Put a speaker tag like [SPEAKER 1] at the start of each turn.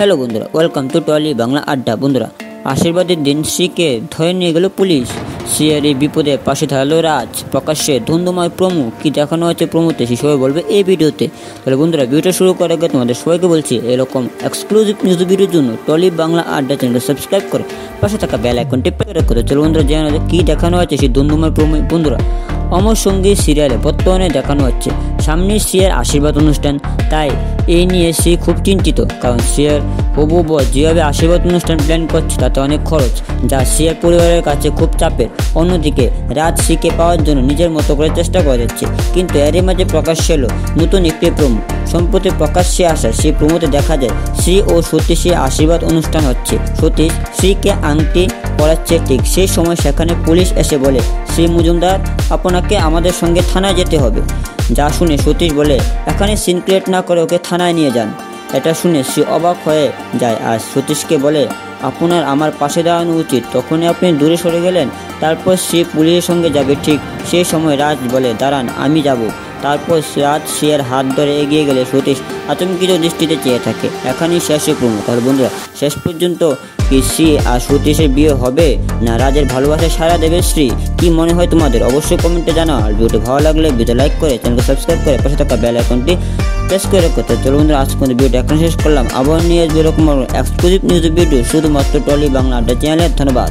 [SPEAKER 1] Hello বন্ধুরা, welcome to trolley Bangla আড্ডা। বন্ধুরা, আশীর্বাদের দিন শ্রীকে ধরে নিয়ে গেল পুলিশ। শ্রীর এই বিপদে পাশে দাঁড়ালো রাজ। প্রকাশ্যে ধুন্ধুময় প্রমো কি দেখানো হয়েছে প্রমোতে সে সবাই বলবে এই ভিডিওতে। তাহলে বন্ধুরা, ভিডিওটা শুরু করার আগে তোমাদের সবাইকে বলছি এরকম এক্সক্লুসিভ নিউজ ভিডিওর জন্য টলি বাংলা আড্ডা চ্যানেলটা সাবস্ক্রাইব করে পাশে থাকা বেল আইকনটি প্রেস করে। চলো বন্ধুরা, জানা যায় কী দেখানো হয়েছে সেই ধুন্ধুময় প্রমো। বন্ধুরা, অমর সঙ্গী সিরিয়ালে বর্তমানে দেখানো হচ্ছে সামনে শ্রীর আশীর্বাদ অনুষ্ঠান। তাই এই নিয়ে শ্রী খুব চিন্তিত, কারণ শ্রীর হবু বর যেভাবে আশীর্বাদ অনুষ্ঠান প্ল্যান করছে তাতে অনেক খরচ, যা শ্রীর পরিবারের কাছে খুব চাপের। অন্যদিকে রাজ শ্রীকে পাওয়ার জন্য নিজের মতো করে চেষ্টা করে যাচ্ছে, কিন্তু এরই মাঝে প্রকাশ্যে এলো নতুন একটি প্রোমো। সম্প্রতি প্রকাশ্যে আসা সেই প্রোমোতে দেখা যায় শ্রী ও সতীশের আশীর্বাদ অনুষ্ঠান হচ্ছে। সতীশ শ্রীকে আংটি পড়াচ্ছে, ঠিক সেই সময় সেখানে পুলিশ এসে বলে, শ্রী মজুমদার, আপনাকে আমাদের সঙ্গে থানায় যেতে হবে। যা শুনে সতীশ বলে, এখানে সিন ক্রিয়েট না করে ওকে থানায় নিয়ে যান। এটা শুনে শ্রী অবাক হয়ে যায় আর সতীশকে বলে, আপনার আমার পাশে দাঁড়ানো উচিত। তখনই আপনি দূরে সরে গেলেন। তারপর শ্রী পুলিশের সঙ্গে যাবে, ঠিক সেই সময় রাজ বলে, দাঁড়ান, আমি যাব। তারপর রাজ শ্রীর হাত ধরে এগিয়ে গেলে সতীশ আতঙ্কিত দৃষ্টিতে চেয়ে থাকে। এখানেই শেষে প্রমো। তাহলে বন্ধুরা, শেষ পর্যন্ত কি শ্রী আর সতীশের বিয়ে হবে, না রাজের ভালোবাসায় সাড়া দেবে শ্রী? কি মনে হয় তোমাদের? অবশ্যই কমেন্টে জানাও। আর ভিডিওটি ভালো লাগলে ভিডিও লাইক করে চ্যানেলকে সাবস্ক্রাইব করে পাশে থাকা বেল আইকনটি প্রেস করে রাখতে। চলো বন্ধুরা, আজকে ভিডিওটা এখন শেষ করলাম। আবার নিয়ে এরকম এক্সক্লুসিভ নিউজ ভিডিও শুধুমাত্র টলি বাংলা আড্ডা চ্যানেলে। ধন্যবাদ।